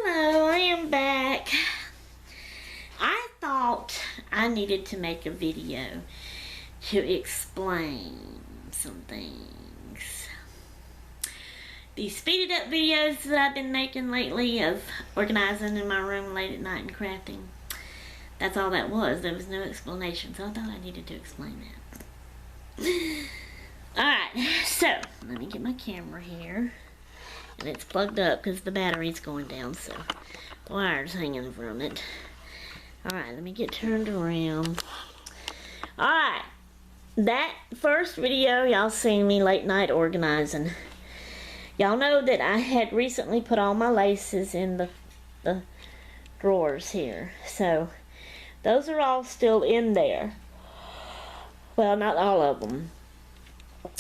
Hello, I am back. I thought I needed to make a video to explain some things. These speeded up videos that I've been making lately of organizing in my room late at night and crafting, that's all that was. There was no explanation, so I thought I needed to explain that. Alright, so let me get my camera here. And it's plugged up because the battery's going down, so the wire's hanging from it. Alright, let me get turned around. Alright, that first video y'all seen me late night organizing. Y'all know that I had recently put all my laces in the drawers here. So, those are all still in there. Well, not all of them.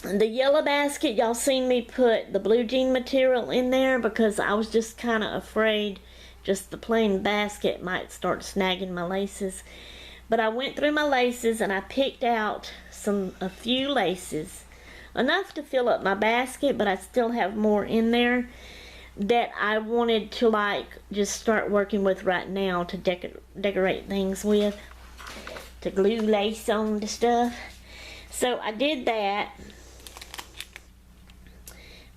The yellow basket, y'all seen me put the blue jean material in there because I was just kind of afraid just the plain basket might start snagging my laces. But I went through my laces and I picked out a few laces, enough to fill up my basket, but I still have more in there that I wanted to just start working with right now to decorate things with, to glue lace on the stuff. So I did that.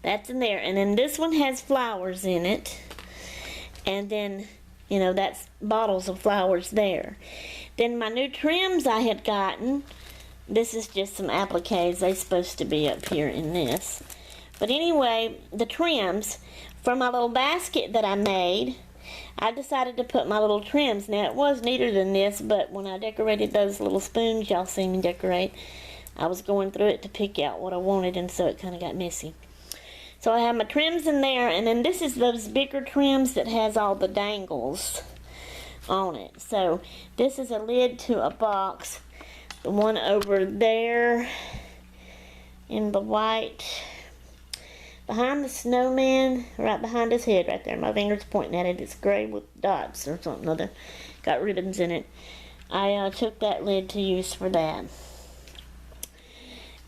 That's in there. And then this one has flowers in it. And then, you know, that's bottles of flowers there. Then my new trims I had gotten. This is just some appliques. They're supposed to be up here in this. But anyway, the trims for my little basket that I made, I decided to put my little trims. Now, it was neater than this, but when I decorated those little spoons y'all seen me decorate, I was going through it to pick out what I wanted, and so it kind of got messy. So I have my trims in there, and then this is those bigger trims that has all the dangles on it. So this is a lid to a box. The one over there in the white, behind the snowman, right behind his head right there. My finger's pointing at it. It's gray with dots or something other. Got ribbons in it. I took that lid to use for that.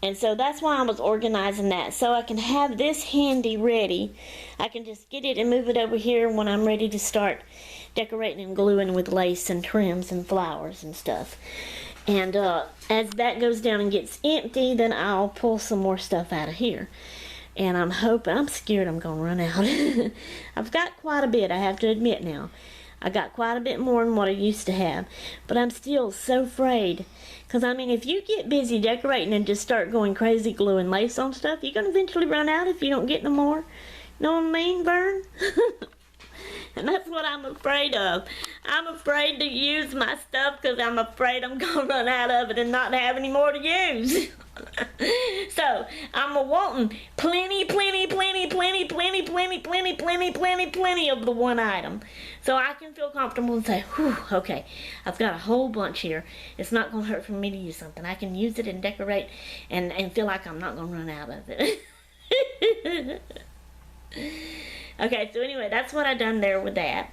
And so that's why I was organizing that, so I can have this handy ready. I can just get it and move it over here when I'm ready to start decorating and gluing with lace and trims and flowers and stuff. And as that goes down and gets empty, then I'll pull some more stuff out of here. And I'm scared I'm going to run out. I've got quite a bit, I have to admit now. I got quite a bit more than what I used to have. But I'm still so afraid. Because, I mean, if you get busy decorating and just start going crazy gluing lace on stuff, you're going to eventually run out if you don't get no more. Know what I mean, Vern? And that's what I'm afraid of. I'm afraid to use my stuff because I'm afraid I'm going to run out of it and not have any more to use. So, I'm wanting plenty of the one item. So I can feel comfortable and say, whew, okay, I've got a whole bunch here. It's not going to hurt for me to use something. I can use it and decorate and feel like I'm not going to run out of it. Okay, so anyway, that's what I done there with that.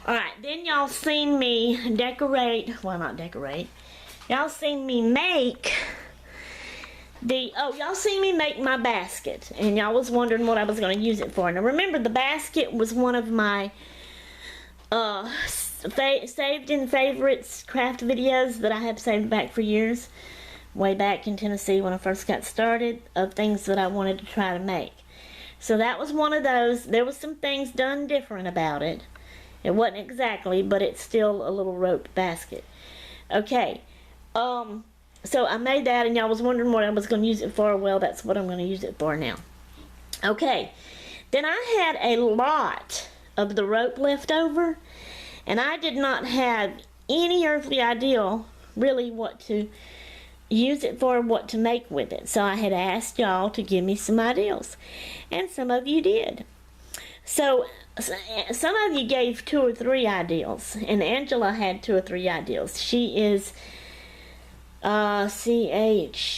Alright, then y'all seen me decorate, well, not decorate. Y'all seen me make y'all seen me make my basket. And y'all was wondering what I was going to use it for. Now remember, the basket was one of my saved in favorites craft videos that I have saved back for years. Way back in Tennessee when I first got started, of things that I wanted to try to make. So that was one of those. There was some things done different about it. It wasn't exactly, but it's still a little rope basket. Okay. So I made that, and y'all was wondering what I was going to use it for. Well, that's what I'm going to use it for now. Okay. Then I had a lot of the rope left over, and I did not have any earthly idea really what to use it for, what to make with it. So I had asked y'all to give me some ideas, and some of you did. So some of you gave 2 or 3 ideas, and Angela had 2 or 3 ideas. She is CHMS,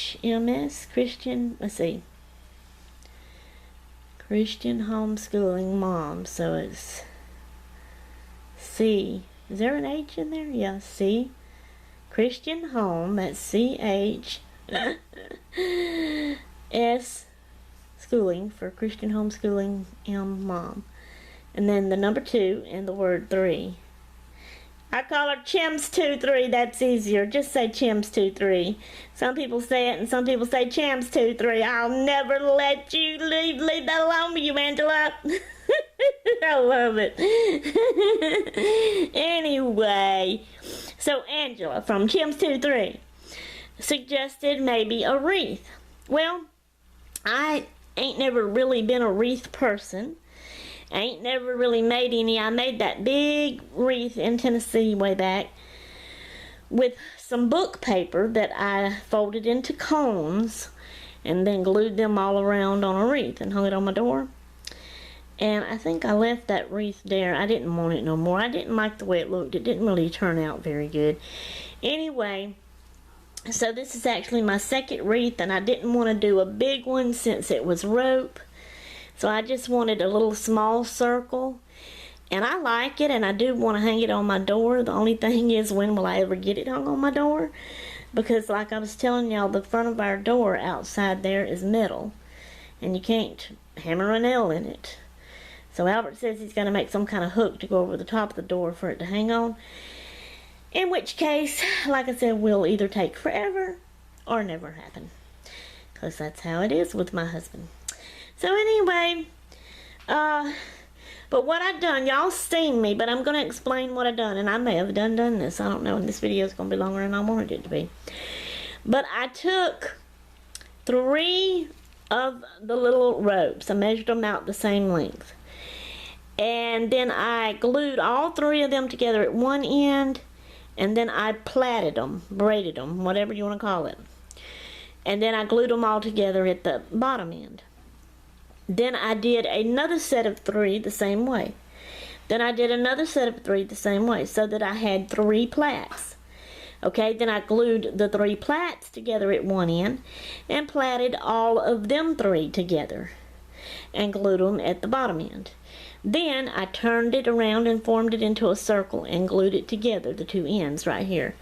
Christian, let's see, Christian homeschooling mom. So it's C, is there an H in there? Yeah, C, Christian home, that's CH S schooling for Christian homeschooling mom. and then the number 2 and the word 3. I call her Chims23. That's easier. Just say Chims23. Some people say it and some people say Chims23. I'll never let you leave that alone with you, Angela. I love it. Anyway, so Angela from Chims23 suggested maybe a wreath. Well, I ain't never really been a wreath person. I ain't never really made any. I made that big wreath in Tennessee way back with some book paper that I folded into cones and then glued them all around on a wreath and hung it on my door. And I think I left that wreath there. I didn't want it no more. I didn't like the way it looked. It didn't really turn out very good. Anyway, so this is actually my second wreath, and I didn't want to do a big one since it was rope. So I just wanted a little small circle, and I like it, and I do want to hang it on my door. The only thing is, when will I ever get it hung on my door? Because like I was telling y'all, the front of our door outside there is metal, and you can't hammer a nail in it. So Albert says he's going to make some kind of hook to go over the top of the door for it to hang on. In which case, like I said, will either take forever or never happen. Because that's how it is with my husband. So anyway, but what I done, y'all seen me, but I'm going to explain what I done. And I may have done this. I don't know. And this video is going to be longer than I wanted it to be. But I took 3 of the little ropes. I measured them out the same length. And then I glued all 3 of them together at one end. And then I plaited them, braided them, whatever you want to call it. And then I glued them all together at the bottom end. Then I did another set of 3 the same way. Then I did another set of 3 the same way, so that I had 3 plaits. Okay, then I glued the 3 plaits together at one end and plaited all of them 3 together and glued them at the bottom end. Then I turned it around and formed it into a circle and glued it together, the 2 ends right here.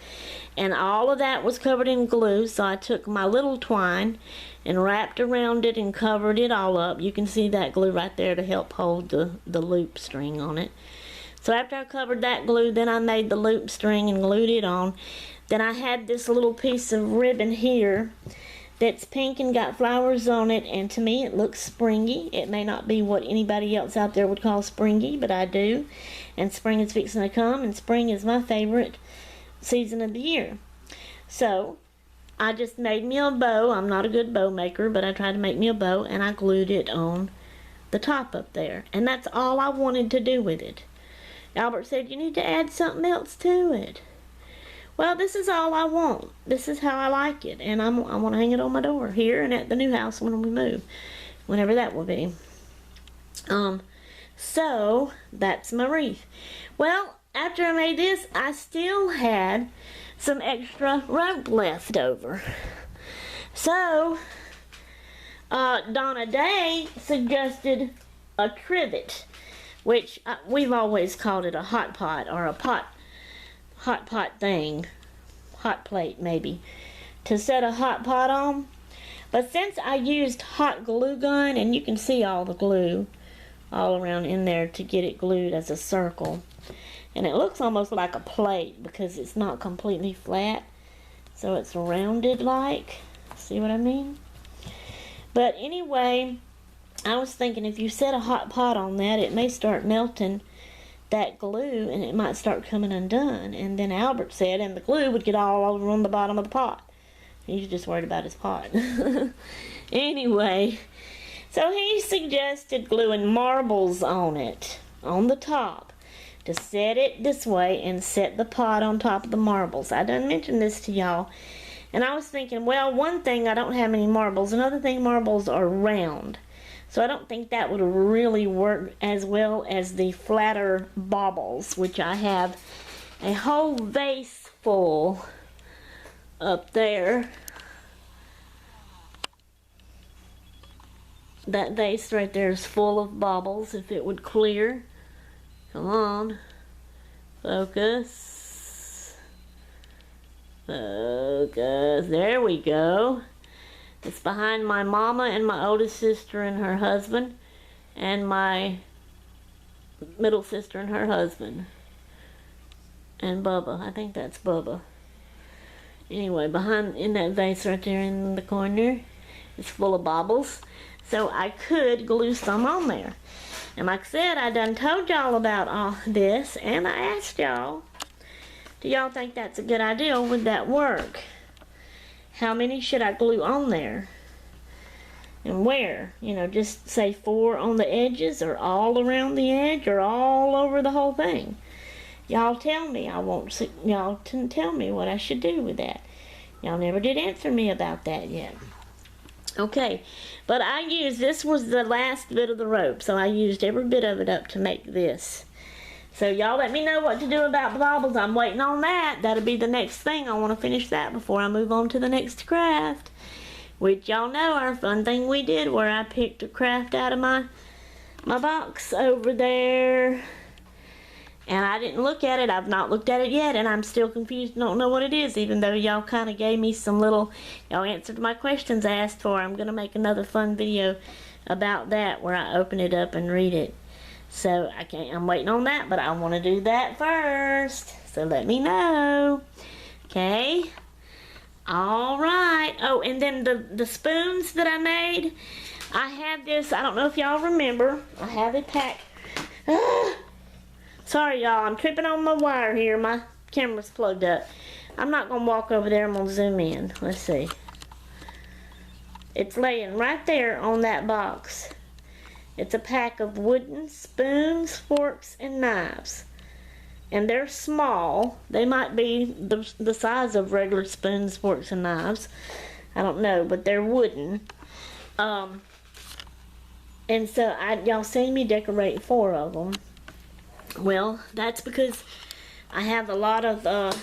And all of that was covered in glue, so I took my little twine and wrapped around it and covered it all up. You can see that glue right there to help hold the loop string on it. So after I covered that glue, then I made the loop string and glued it on. Then I had this little piece of ribbon here that's pink and got flowers on it, and to me it looks springy. It may not be what anybody else out there would call springy, but I do. And spring is fixing to come, and spring is my favorite season of the year. So I just made me a bow. I'm not a good bow maker, but I tried to make me a bow, and I glued it on the top up there. And that's all I wanted to do with it. Albert said, you need to add something else to it. Well, this is all I want. This is how I like it. And I want to hang it on my door here and at the new house when we move. Whenever that will be. So, that's my wreath. Well, after I made this, I still had some extra rope left over. So, Donna Day suggested a trivet, which we've always called it a hot pot or a hot pot thing, hot plate maybe, to set a hot pot on. But since I used hot glue gun, and you can see all the glue all around in there to get it glued as a circle, and it looks almost like a plate because it's not completely flat, so it's rounded like, see what I mean? But anyway, I was thinking if you set a hot pot on that, it may start melting that glue and it might start coming undone. And then Albert said, and the glue would get all over on the bottom of the pot. He's just worried about his pot. Anyway, so he suggested gluing marbles on it, on the top, to set it this way and set the pot on top of the marbles. I done mentioned this to y'all. And I was thinking, well, one thing, I don't have any marbles. Another thing, marbles are round. So I don't think that would really work as well as the flatter baubles, which I have a whole vase full up there. That vase right there is full of baubles, if it would clear. Come on. Focus. Focus. There we go. It's behind my mama and my oldest sister and her husband and my middle sister and her husband. And Bubba. I think that's Bubba. Anyway, behind in that vase right there in the corner, it's full of baubles. So I could glue some on there. And like I said, I done told y'all about all this, and I asked y'all, do y'all think that's a good idea? Would that work? How many should I glue on there? And where? You know, just say 4 on the edges, or all around the edge, or all over the whole thing. Y'all tell me. I want y'all to tell me what I should do with that. Y'all never did answer me about that yet. Okay, but this was the last bit of the rope, so I used every bit of it up to make this. So y'all let me know what to do about the baubles. I'm waiting on that. That'll be the next thing. I want to finish that before I move on to the next craft. Which y'all know our fun thing we did, where I picked a craft out of my box over there. And I didn't look at it. I've not looked at it yet, and I'm still confused. Don't know what it is, even though y'all kind of gave me some little, y'all answered my questions I asked for. I'm going to make another fun video about that where I open it up and read it. So I'm waiting on that, but I want to do that first. So let me know. Okay. All right. Oh, and then the spoons that I made, I had this, I don't know if y'all remember. I have a pack. Sorry, y'all. I'm tripping on my wire here. My camera's plugged up. I'm not going to walk over there. I'm going to zoom in. Let's see. It's laying right there on that box. It's a pack of wooden spoons, forks, and knives. And they're small. They might be the size of regular spoons, forks, and knives. I don't know, but they're wooden. And so y'all seen me decorate 4 of them. Well, that's because I have a lot of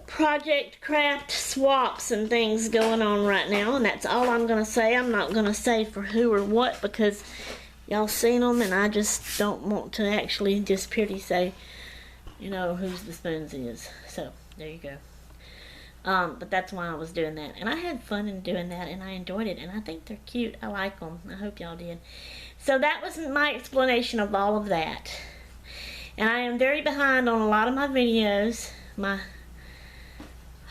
project craft swaps and things going on right now, and that's all I'm going to say. I'm not going to say for who or what, because y'all seen them, and I just don't want to actually just purely say, you know, whose the spoons is. So, there you go. But that's why I was doing that. And I had fun in doing that, and I enjoyed it, and I think they're cute. I like them. I hope y'all did. So that was my explanation of all of that. And I am very behind on a lot of my videos, my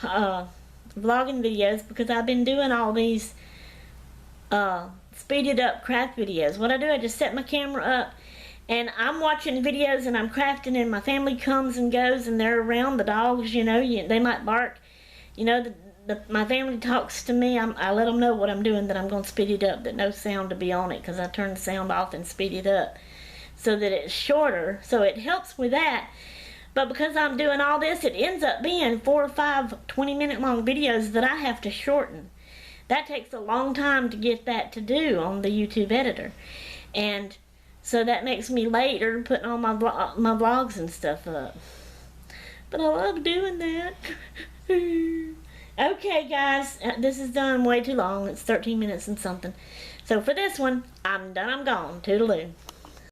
vlogging videos, because I've been doing all these speeded up craft videos. What I do, I just set my camera up, and I'm watching videos and I'm crafting, and my family comes and goes, and they're around. The dogs, you know, they might bark. You know, my family talks to me. I let them know what I'm doing, that I'm going to speed it up, that no sound to be on it, because I turn the sound off and speed it up so that it's shorter. So it helps with that. But because I'm doing all this, it ends up being 4 or 5 20-minute long videos that I have to shorten. That takes a long time to get that to do on the YouTube editor. And so that makes me later putting all my vlogs and stuff up. But I love doing that. Okay, guys, this is done way too long. It's 13 minutes and something. So for this one, I'm done. I'm gone. Toodaloo.